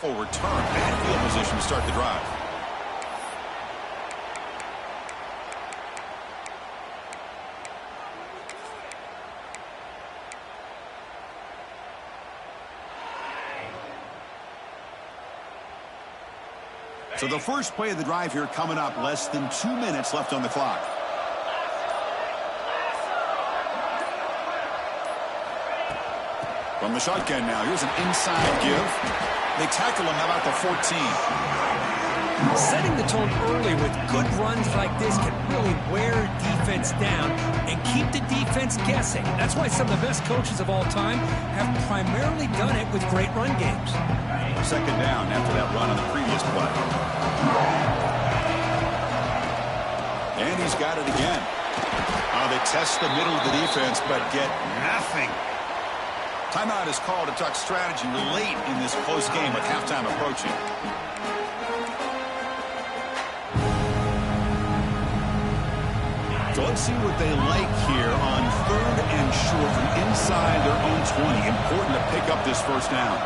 successful return. Bad field position to start the drive. So the first play of the drive here coming up. Less than 2 minutes left on the clock. From the shotgun now. Here's an inside give. They tackle him about the 14. Setting the tone early with good runs like this can really wear defense down and keep the defense guessing. That's why some of the best coaches of all time have primarily done it with great run games. Second down after that run on the previous play. And he's got it again. They test the middle of the defense but get nothing. Timeout is called to talk strategy late in this close game with halftime approaching. So let's see what they like here on 3rd and short from inside their own 20. Important to pick up this first down.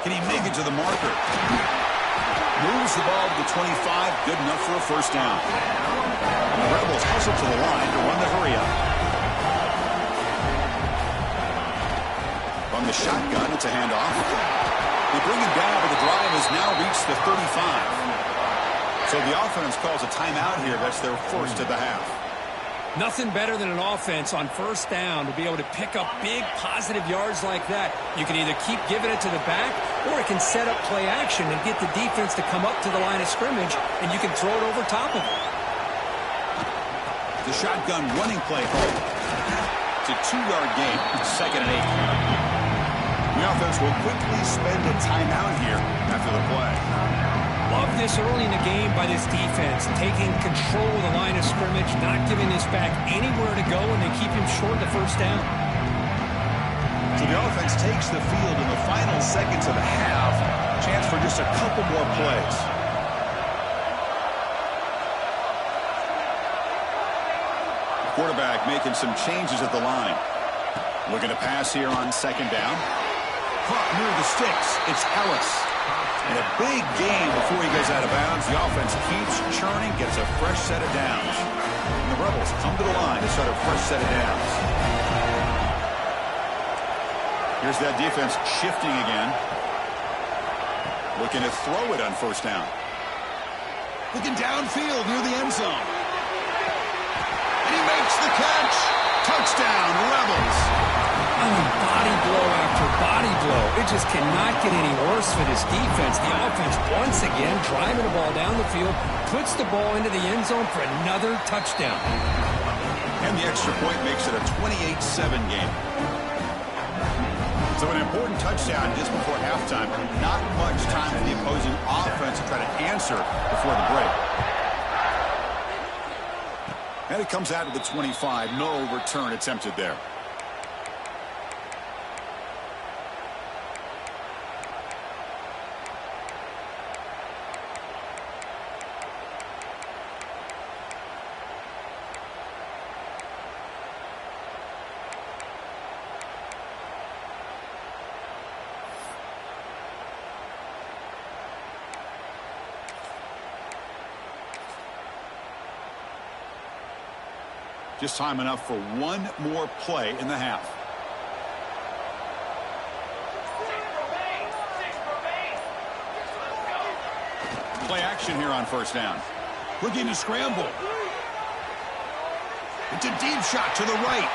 Can he make it to the marker? Moves the ball to the 25. Good enough for a first down. And the Rebels hustle to the line to run the hurry up. From the shotgun, it's a handoff. They bring him down, but the drive has now reached the 35. So the offense calls a timeout here. That's their first of the half. Nothing better than an offense on first down to be able to pick up big positive yards like that. You can either keep giving it to the back, or it can set up play action and get the defense to come up to the line of scrimmage, and you can throw it over top of it. The shotgun running play home. It's a 2-yard gain. 2nd and 8. The offense will quickly spend a timeout here after the play. Love this early in the game by this defense, taking control of the line of scrimmage, not giving this back anywhere to go, and they keep him short of the first down. So the offense takes the field in the final seconds of the half. Chance for just a couple more plays. The quarterback making some changes at the line. Looking to pass here on 2nd down. Caught near the sticks. It's Ellis. And a big gain before he goes out of bounds. The offense keeps churning, gets a fresh set of downs. And the Rebels come to the line to start a fresh set of downs. Here's that defense shifting again. Looking to throw it on first down. Looking downfield near the end zone. And he makes the catch. Touchdown, Rebels. Body blow after body blow. It just cannot get any worse for this defense. The offense, once again, driving the ball down the field, puts the ball into the end zone for another touchdown. And the extra point makes it a 28-7 game. So an important touchdown just before halftime. Not much time for the opposing offense to try to answer before the break. And it comes out to the 25. No return attempted there. Just time enough for one more play in the half. Play action here on first down. Looking to scramble. It's a deep shot to the right.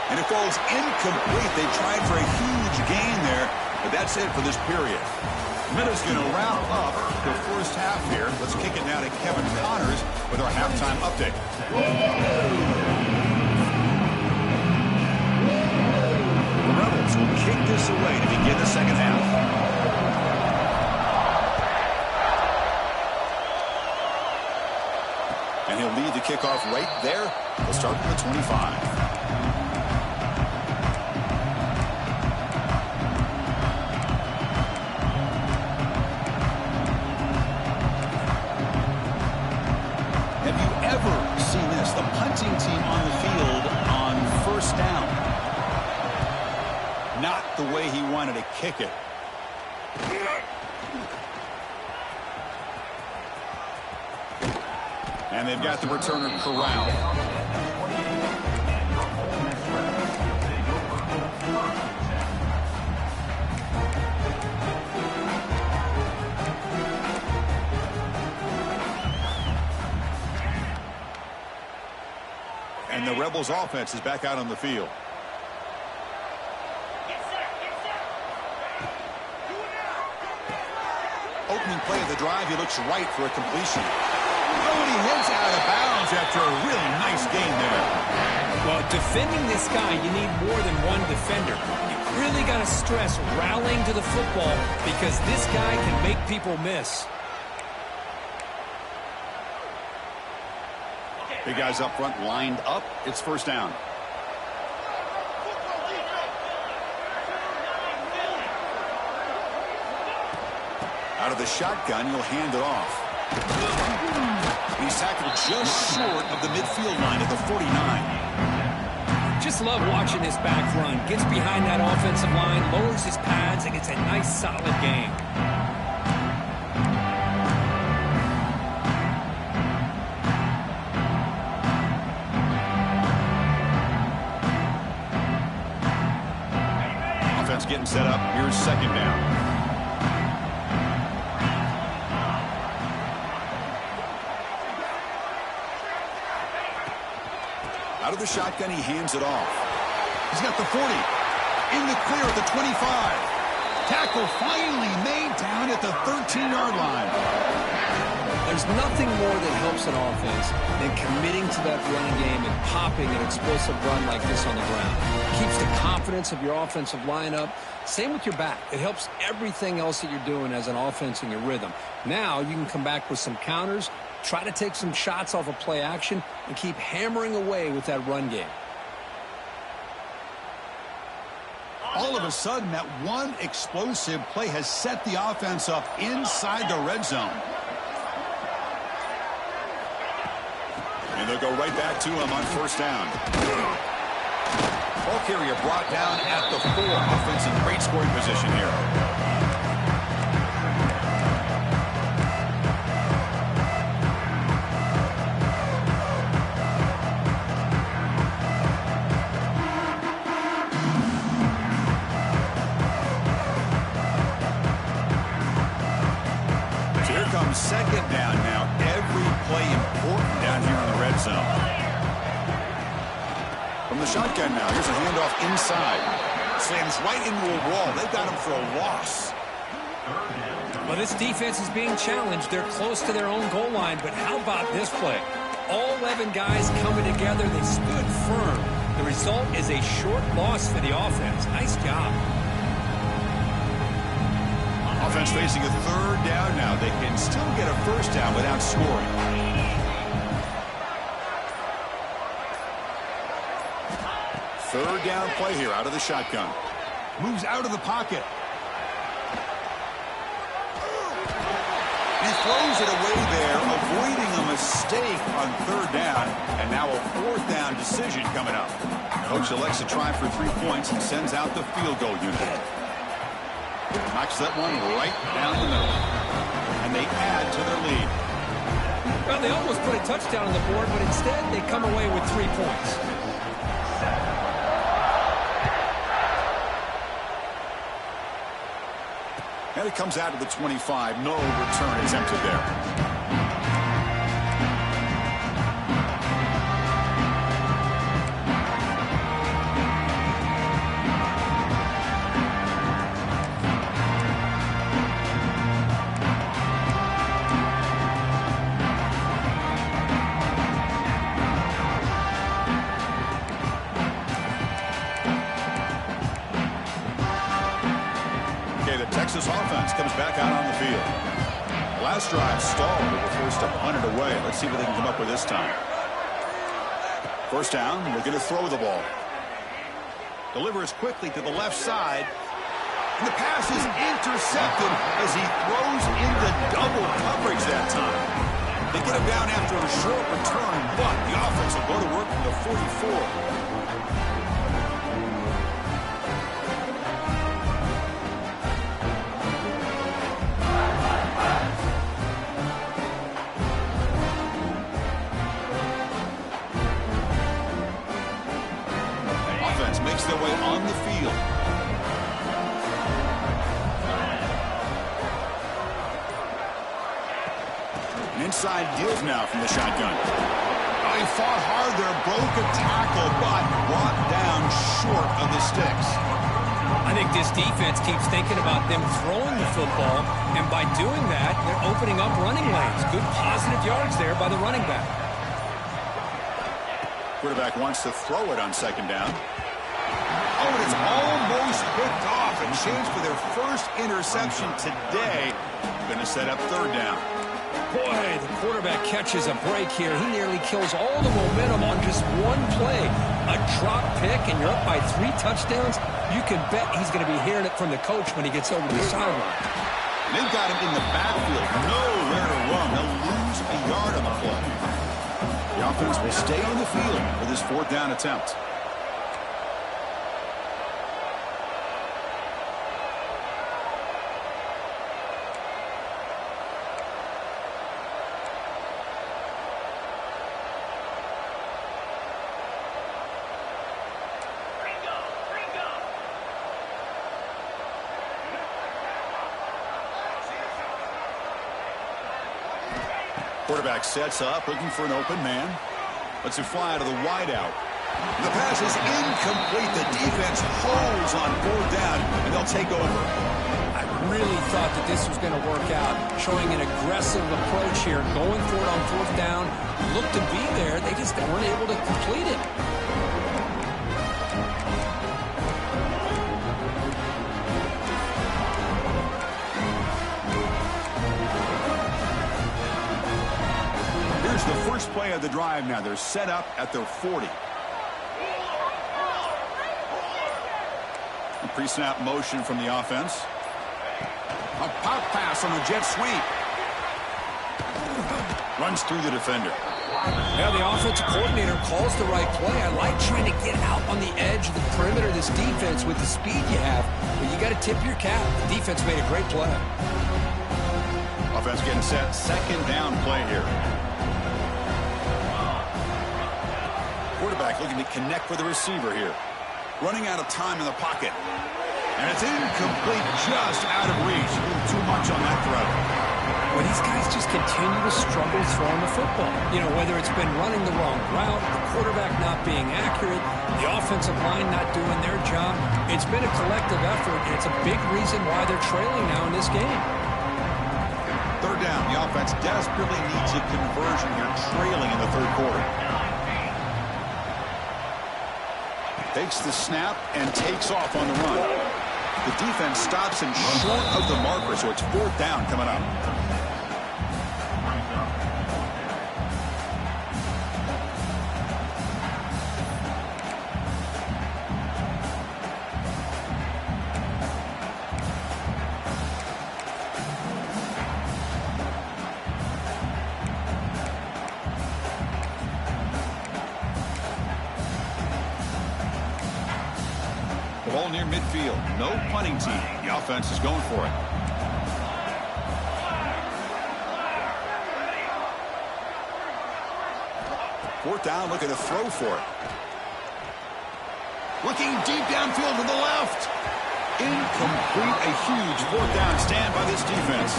And it falls incomplete. They tried for a huge gain there, but that's it for this period. Minutes going to wrap up the first half here. Let's kick it now to Kevin Connors with our halftime update. The Rebels will kick this away to begin the second half. And he'll lead the kickoff right there. We'll start from the 25. Have you ever seen this? The punting team on the field on first down. the way he wanted to kick it. And they've got the returner corralled. And the Rebels offense is back out on the field. Opening play of the drive, he looks right for a completion. Oh, and he heads out of bounds after a really nice game there. Well, defending this guy, you need more than one defender. You really got to stress rallying to the football because this guy can make people miss. Big guys up front lined up. It's first down. Out of the shotgun, he'll hand it off. He's tackled just short of the midfield line at the 49. Just love watching this back run. Gets behind that offensive line, lowers his pads, and gets a nice solid gain. Offense getting set up. Here's second down. Out of the shotgun, he hands it off. He's got the 40. In the clear at the 25. Tackle finally made down at the 13-yard line. There's nothing more that helps an offense than committing to that running game and popping an explosive run like this on the ground. Keeps the confidence of your offensive lineup. Same with your back. It helps everything else that you're doing as an offense in your rhythm. Now you can come back with some counters, try to take some shots off of play action, and keep hammering away with that run game. All of a sudden, that one explosive play has set the offense up inside the red zone. And they'll go right back to him on first down. Ball carrier brought down at the 4. Offense in great scoring position here. Second down now. Every play important down here in the red zone. From the shotgun now. Here's a handoff inside. Slams right into a wall. They've got him for a loss. Well, this defense is being challenged. They're close to their own goal line, but how about this play? All 11 guys coming together. They stood firm. The result is a short loss for the offense. Nice job. Offense facing a third down now. They can still get a first down without scoring. Third down play here out of the shotgun. Moves out of the pocket. He throws it away there, avoiding a mistake on third down. And now a fourth down decision coming up. Coach elects to try for 3 points and sends out the field goal unit. Knocks that one right down the middle. And they add to their lead. Well, they almost put a touchdown on the board, but instead they come away with 3 points. And it comes out of the 25. No return attempted there. Texas offense comes back out on the field. Last drive stalled. They were forced to punt it away. Let's see what they can come up with this time. First down, we're going to throw the ball. Delivers quickly to the left side. And the pass is intercepted as he throws into double coverage that time. They get him down after a short return, but the offense will go to work from the 44. play on the field. An inside deal now from the shotgun. He fought hard there, broke a tackle, but brought down short of the sticks. I think this defense keeps thinking about them throwing the football, and by doing that, they're opening up running lanes. Good positive yards there by the running back. Quarterback wants to throw it on second down. Oh, and it's almost picked off. A chance for their first interception today. Going to set up third down. Boy, the quarterback catches a break here. He nearly kills all the momentum on just one play. A drop pick, and you're up by 3 touchdowns. You can bet he's going to be hearing it from the coach when he gets over to the sideline. They've got him in the backfield. Nowhere to run. They'll lose a yard on the play. The offense will stay on the field for this fourth down attempt. Quarterback sets up, looking for an open man. Lets it fly out of the wideout. The pass is incomplete. The defense holds on fourth down, and they'll take over. I really thought that this was going to work out, showing an aggressive approach here, going for it on fourth down. Looked to be there. They just weren't able to complete it. The first play of the drive now. They're set up at their 40. A pre-snap motion from the offense. A pop pass on the jet sweep. Runs through the defender. Yeah, the offensive coordinator calls the right play. I like trying to get out on the edge of the perimeter of this defense with the speed you have, but you got to tip your cap. The defense made a great play. Offense getting set. Second down play here. Quarterback looking to connect with the receiver here. Running out of time in the pocket. And it's incomplete, just out of reach. A little too much on that throw. Well, these guys just continue to struggle throwing the football. You know, whether it's been running the wrong route, the quarterback not being accurate, the offensive line not doing their job. It's been a collective effort, and it's a big reason why they're trailing now in this game. Third down. The offense desperately needs a conversion here, trailing in the third quarter. Takes the snap and takes off on the run. The defense stops him short of the marker, so it's fourth down coming up. The ball near midfield. No punting team. The offense is going for it. Fourth down, looking to throw for it. Looking deep downfield to the left. Incomplete. A huge fourth down stand by this defense.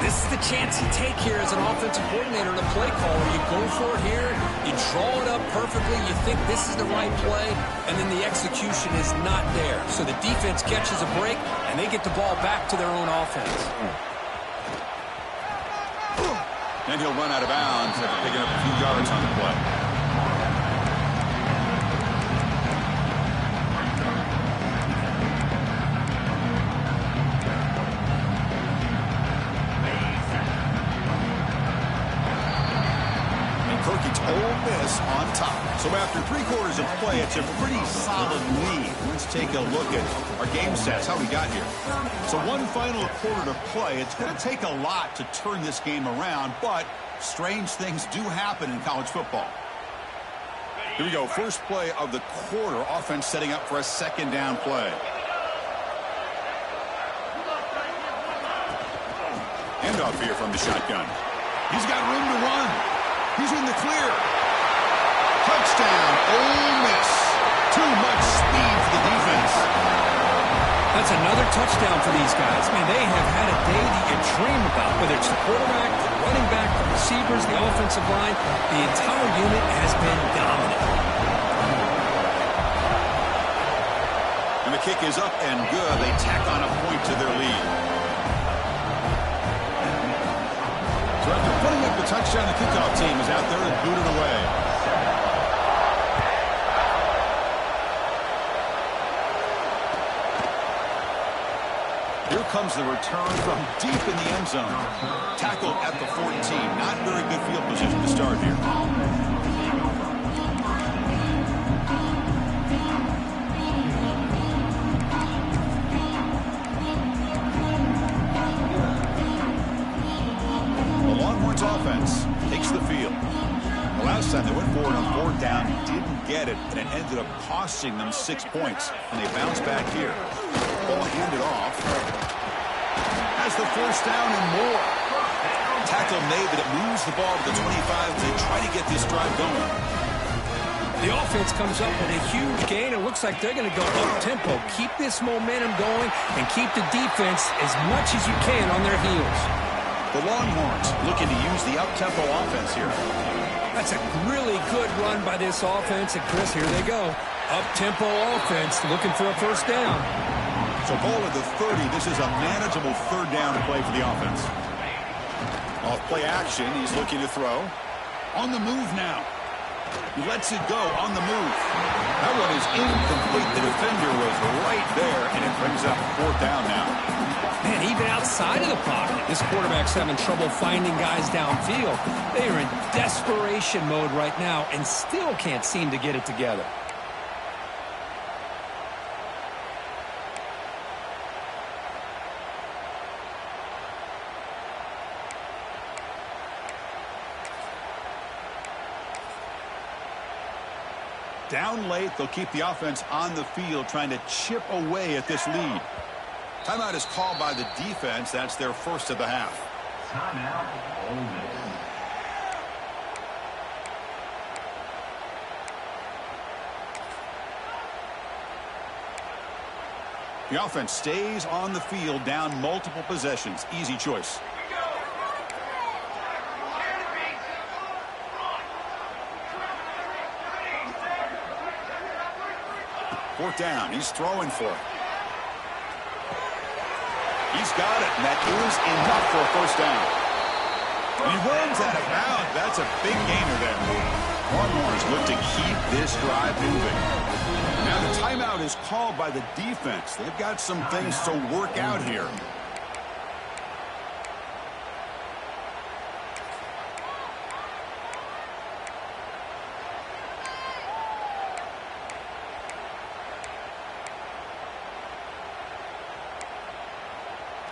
This is the chance you take here as an offensive coordinator and a play caller. You go for it here, you draw it up perfectly, you think this is the right play, and then the execution is not there. So the defense catches a break, and they get the ball back to their own offense. And he'll run out of bounds after picking up a few yards on the play. Ole Miss on top. So after 3 quarters of play, it's a pretty solid lead. Let's take a look at our game stats, how we got here. So one final quarter to play. It's going to take a lot to turn this game around, but strange things do happen in college football. Here we go. First play of the quarter. Offense setting up for a second down play. Handoff here from the shotgun. He's got room to run. He's in the clear. Touchdown, Ole Miss. Too much speed for the defense. That's another touchdown for these guys. Man, they have had a day that you dream about, whether it's the quarterback, the running back, the receivers, the offensive line. The entire unit has been dominant. And the kick is up and good. They tack on a point to their lead. So after putting up the touchdown, the kickoff team is out there and booted away. Here comes the return from deep in the end zone. Tackled at the 14. Not very good field position to start here. The Longhorns offense takes the field. The last time they went forward on fourth down, didn't get it, and it ended up costing them 6 points. And they bounce back here. Ball handed off. Has the first down and more. Tackle made, but it moves the ball to the 25 to try to get this drive going. The offense comes up with a huge gain. It looks like they're going to go up-tempo. Keep this momentum going and keep the defense as much as you can on their heels. The Longhorns looking to use the up-tempo offense here. That's a really good run by this offense. And, Chris, here they go. Up-tempo offense looking for a first down. So ball at the 30. This is a manageable third down play for the offense. Off play action. He's looking to throw. On the move now. He lets it go on the move. That one is incomplete. The defender was right there, and it brings up fourth down now. Man, even outside of the pocket, this quarterback's having trouble finding guys downfield. They are in desperation mode right now and still can't seem to get it together. Down late, they'll keep the offense on the field trying to chip away at this lead. Timeout is called by the defense. That's their first of the half. Timeout, Ole Miss. The offense stays on the field, down multiple possessions. Easy choice. Fourth down. He's throwing for it. He's got it, and that is enough for a first down. When he runs out of bounds, that's a big gainer there. Longhorns look to keep this drive moving. Now the timeout is called by the defense. They've got some things to work out here.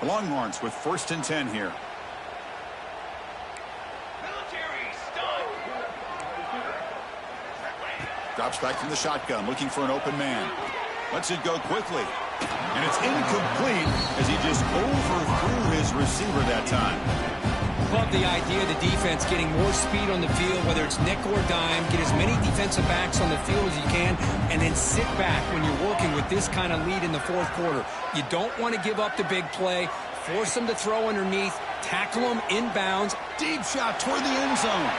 The Longhorns with 1st and 10 here. Drops back from the shotgun, looking for an open man. Lets it go quickly. And it's incomplete as he just overthrew his receiver that time. Love the idea of the defense getting more speed on the field, whether it's nickel or dime. Get as many defensive backs on the field as you can, and then sit back when you're working with this kind of lead in the fourth quarter. You don't want to give up the big play. Force them to throw underneath. Tackle them inbounds. Deep shot toward the end zone.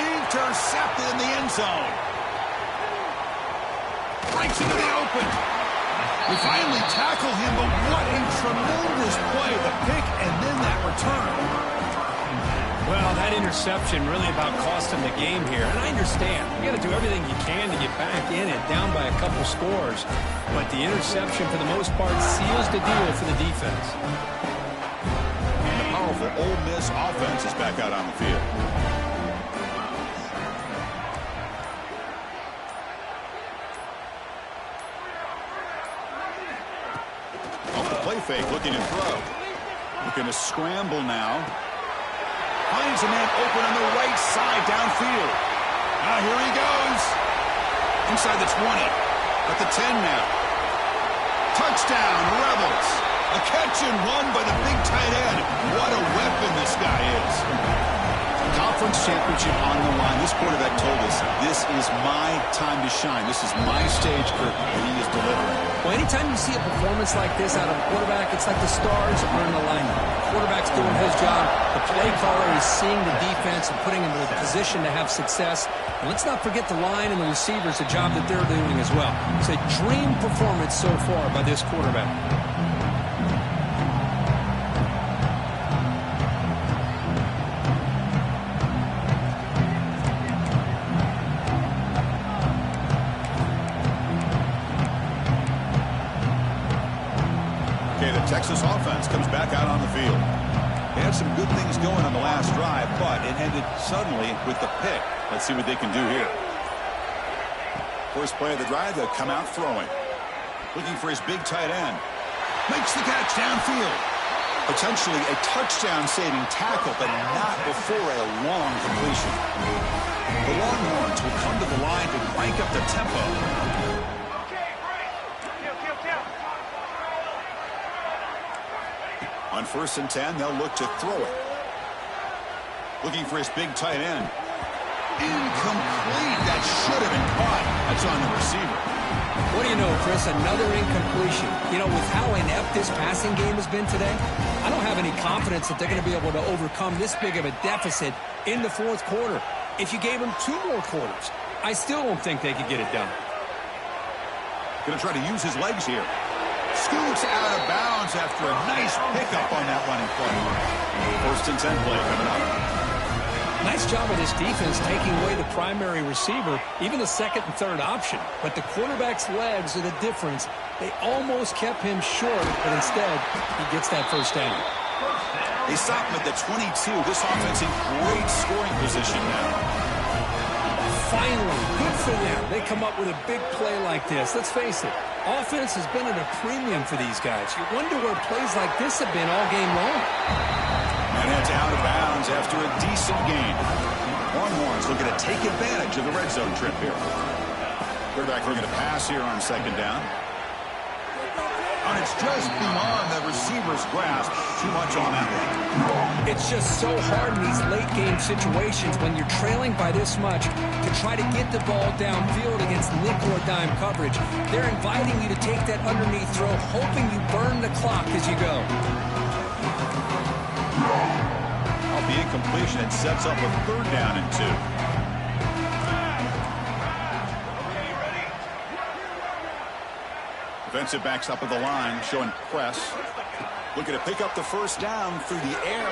Intercepted in the end zone. Breaks into the open. We finally tackle him, but what a tremendous play. The pick and then that return. Well, that interception really about cost him the game here. And I understand. You got to do everything you can to get back in it, down by a couple scores. But the interception, for the most part, seals the deal for the defense. And the powerful Ole Miss offense is back out on the field. Fake, looking to throw. Looking to scramble now. Finds a man open on the right side downfield. Now here he goes. Inside the 20. At the 10 now. Touchdown, Rebels. A catch and run by the big tight end. What a weapon this guy is. Conference championship on the line. This quarterback told us, this is my time to shine. This is my stage curtain, and he is delivering. Well, anytime you see a performance like this out of a quarterback, it's like the stars are in alignment. The quarterback's doing his job. The play caller is seeing the defense and putting him in a position to have success. And let's not forget the line and the receivers, the job that they're doing as well. It's a dream performance so far by this quarterback. Texas offense comes back out on the field. They had some good things going on the last drive, but it ended suddenly with the pick. Let's see what they can do here. First play of the drive, they'll come out throwing. Looking for his big tight end. Makes the catch downfield. Potentially a touchdown-saving tackle, but not before a long completion. The Longhorns will come to the line to crank up the tempo. On 1st and 10, they'll look to throw it. Looking for his big tight end. Incomplete. That should have been caught. That's on the receiver. What do you know, Chris? Another incompletion. You know, with how inept this passing game has been today, I don't have any confidence that they're going to be able to overcome this big of a deficit in the 4th quarter. If you gave them 2 more quarters, I still don't think they could get it done. Going to try to use his legs here. Scoots out of bounds after a nice pickup on that running play. 1st and 10 play coming up. Nice job of this defense taking away the primary receiver, even the 2nd and 3rd option. But the quarterback's legs are the difference. They almost kept him short, but instead, he gets that 1st down. They stop him at the 22. This offense in great scoring position now. Finally, good for them. They come up with a big play like this. Let's face it, offense has been at a premium for these guys. You wonder where plays like this have been all game long. And it's out of bounds after a decent gain. Longhorns looking to take advantage of the red zone trip here. Quarterback looking to pass here on 2nd down. And it's just beyond the receiver's grasp. Too much on that one. It's just so hard in these late-game situations when you're trailing by this much to try to get the ball downfield against nickel or dime coverage. They're inviting you to take that underneath throw, hoping you burn the clock as you go. Off the incompletion, it sets up a 3rd down and 2. Defensive backs up at the line, showing press. Looking to pick up the 1st down through the air.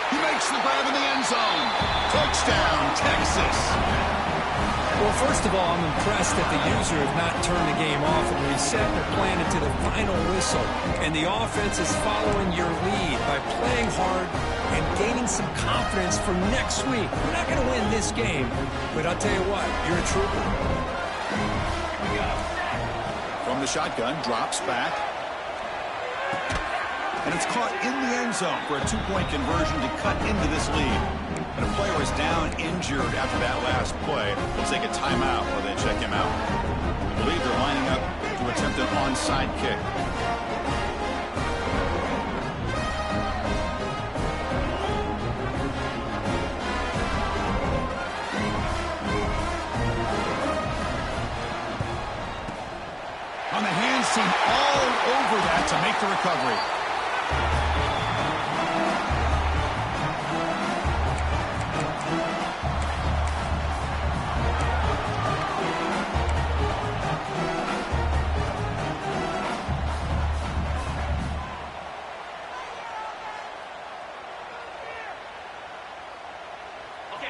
He makes the grab in the end zone. Touchdown, Texas. Well, first of all, I'm impressed that the user have not turned the game off and reset their plan into the final whistle. And the offense is following your lead by playing hard and gaining some confidence for next week. We're not going to win this game, but I'll tell you what, you're a trooper. From the shotgun, drops back. And it's caught in the end zone for a 2-point conversion to cut into this lead. And a player is down injured after that last play. They'll take a timeout while they check him out. I believe they're lining up to attempt an onside kick. On the hands team all over that to make the recovery.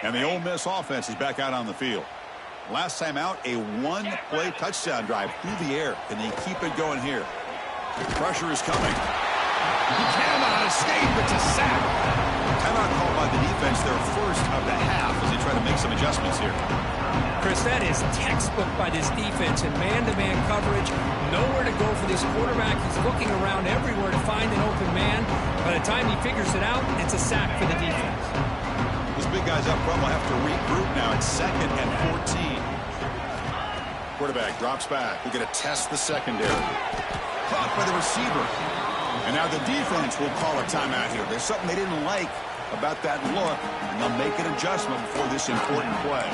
And the Ole Miss offense is back out on the field. Last time out, a 1-play touchdown drive through the air. Can they keep it going here? Pressure is coming. He cannot escape. It's a sack. Timeout called by the defense, their 1st of the half, as they try to make some adjustments here. Chris, that is textbook by this defense in man-to-man coverage. Nowhere to go for this quarterback. He's looking around everywhere to find an open man. By the time he figures it out, it's a sack for the defense. Those big guys up front will have to regroup now. It's 2nd and 14. Quarterback drops back. We're going to test the secondary. Caught by the receiver. And now the defense will call a timeout here. There's something they didn't like about that look, and they'll make an adjustment before this important play.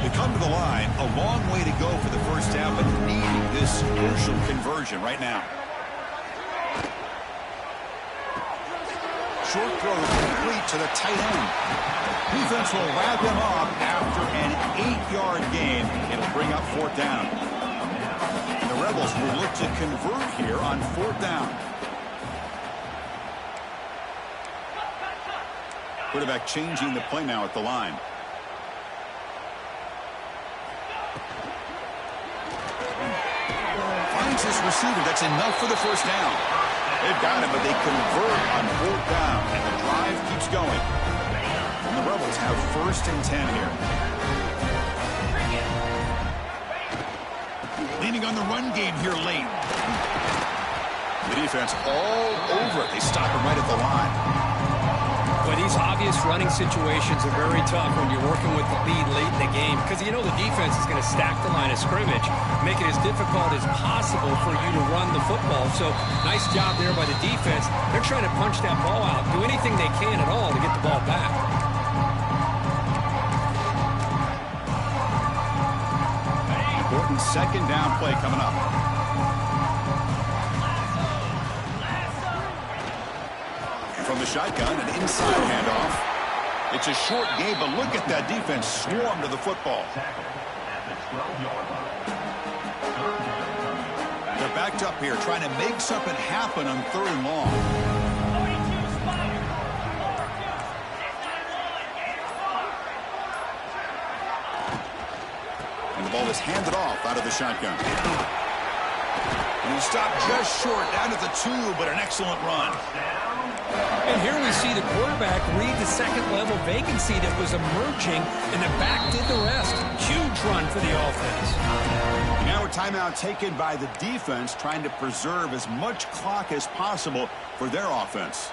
They come to the line, a long way to go for the first down, but needing this crucial conversion right now. Short throw complete to the tight end. Defense will wrap him up after an 8-yard gain. It'll bring up 4th down. The Rebels will look to convert here on 4th down. Quarterback changing the play now at the line. Finds his receiver. That's enough for the first down. They've got him, but they convert on 4th down, and the drive keeps going. And the Rebels have 1st and 10 here. Leaning on the run game here late. The defense all over it. They stop him right at the line. Well, these obvious running situations are very tough when you're working with the lead late in the game because you know the defense is going to stack the line of scrimmage, make it as difficult as possible for you to run the football. So nice job there by the defense. They're trying to punch that ball out, do anything they can at all to get the ball back. Important 2nd down play coming up. From the shotgun, an inside handoff. It's a short game, but look at that defense swarm to the football. They're backed up here, trying to make something happen on 3rd and long. And the ball is handed off out of the shotgun. And he stopped just short, down at the 2, but an excellent run. And here we see the quarterback read the second-level vacancy that was emerging, and the back did the rest. Huge run for the offense. Now a timeout taken by the defense, trying to preserve as much clock as possible for their offense.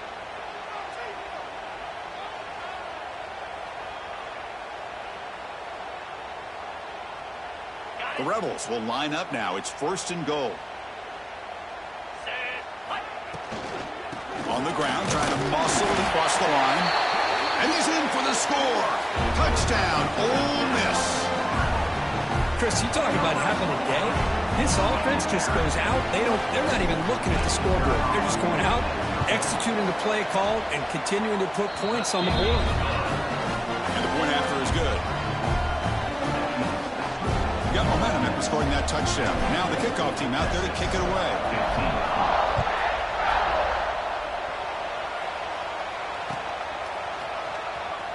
The Rebels will line up now. It's 1st and goal. On the ground, trying to muscle it across the line. And he's in for the score. Touchdown, Ole Miss. Chris, you talk about having a day. This offense just goes out. They're not even looking at the scoreboard. They're just going out, executing the play call, and continuing to put points on the board. And the point after is good. Got momentum after scoring that touchdown. Now the kickoff team out there to kick it away.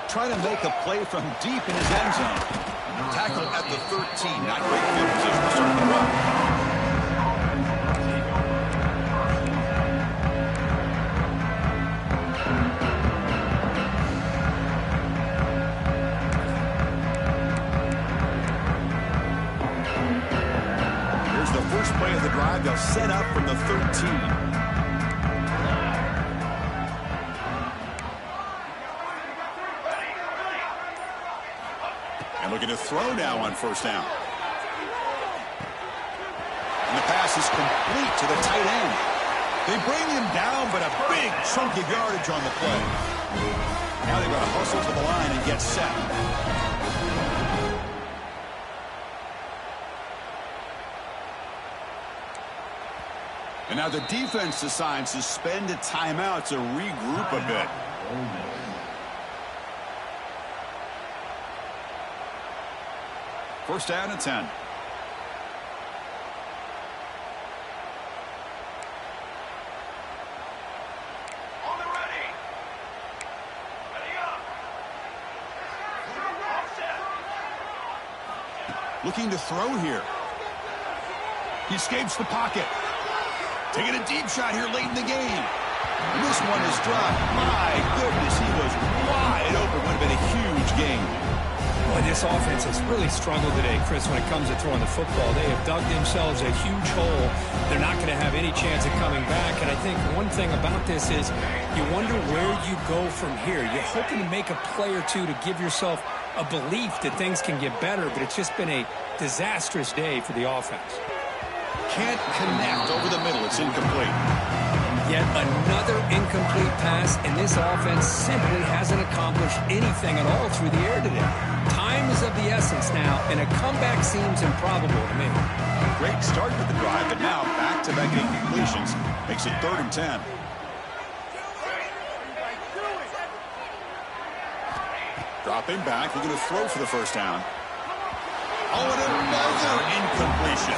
Trying to make a play from deep in his end zone. Tackle at the 13. Not great field position to start the run. Here's the first play of the drive. They'll set up from the 13. Looking to throw now on 1st down. And the pass is complete to the tight end. They bring him down, but a big chunk of yardage on the play. Now they've got to hustle to the line and get set. And now the defense decides to spend a timeout to regroup a bit. First down and 10. On the ready. Ready up. Looking to throw here. He escapes the pocket. Taking a deep shot here late in the game. And this one is dropped. My goodness, he was wide open. Would have been a huge game. Boy, this offense has really struggled today, Chris, when it comes to throwing the football. They have dug themselves a huge hole. They're not going to have any chance of coming back. And I think one thing about this is you wonder where you go from here. You're hoping to make a play or two to give yourself a belief that things can get better, but it's just been a disastrous day for the offense. Can't connect over the middle. It's incomplete. Yet another incomplete pass, and this offense simply hasn't accomplished anything at all through the air today. Time is of the essence now, and a comeback seems improbable to me. Great start with the drive, but now back-to-back incompletions makes it 3rd and 10. Dropping back, looking to throw for the first down. Oh, and another incompletion.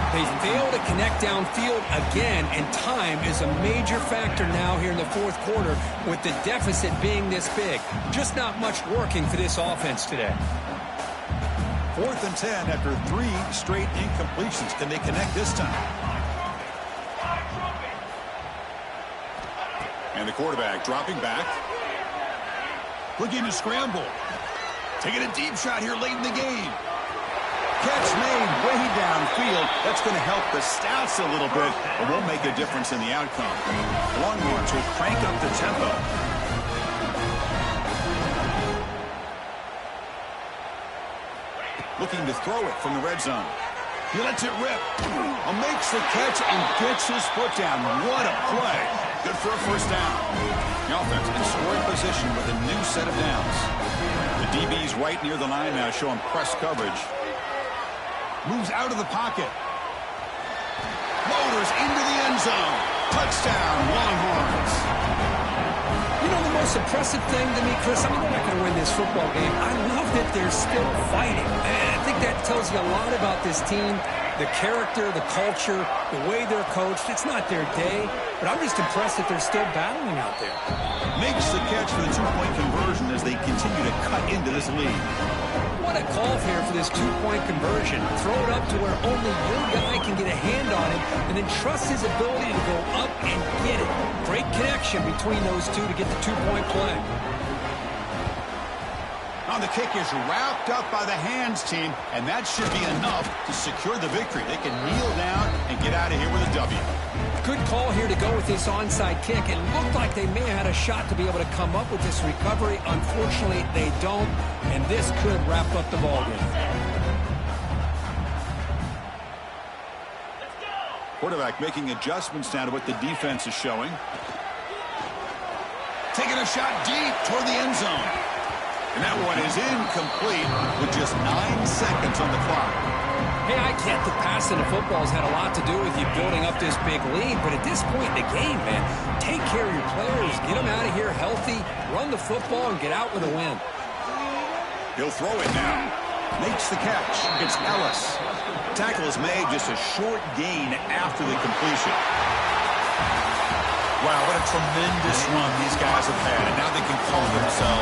They fail to connect downfield again, and time is a major factor now here in the fourth quarter with the deficit being this big. Just not much working for this offense today. 4th and 10 after 3 straight incompletions. Can they connect this time? And the quarterback dropping back. Looking to scramble. Taking a deep shot here late in the game. Catch made way downfield. That's going to help the stats a little bit, but won't make a difference in the outcome. Longhorns will crank up the tempo. Looking to throw it from the red zone. He lets it rip. Makes the catch and gets his foot down. What a play. Good for a first down. The offense in scoring position with a new set of downs. The DB's right near the line now showing press coverage. Moves out of the pocket. Motors into the end zone. Touchdown, Longhorns. You know, the most impressive thing to me, Chris, I mean, they're not going to win this football game. I love that they're still fighting. And I think that tells you a lot about this team, the character, the culture, the way they're coached. It's not their day, but I'm just impressed that they're still battling out there. Makes the catch for the two-point conversion as they continue to cut into this lead. What a call here for this two-point conversion. Throw it up to where only your guy can get a hand on it and then trust his ability to go up and get it. Great connection between those two to get the two-point play. Now the kick is wrapped up by the hands team, and that should be enough to secure the victory. They can kneel down and get out of here with a W. Good call here to go with this onside kick. It looked like they may have had a shot to be able to come up with this recovery. Unfortunately, they don't, and this could wrap up the ballgame. Quarterback making adjustments now to what the defense is showing. Taking a shot deep toward the end zone. And that one is incomplete with just 9 seconds on the clock. Hey, I get the passing of football has had a lot to do with you building up this big lead, but at this point in the game, man, take care of your players, get them out of here healthy, run the football, and get out with a win. He'll throw it now. Makes the catch. It's Ellis. Tackle is made, just a short gain after the completion. Wow, what a tremendous run these guys have had, and now they can call themselves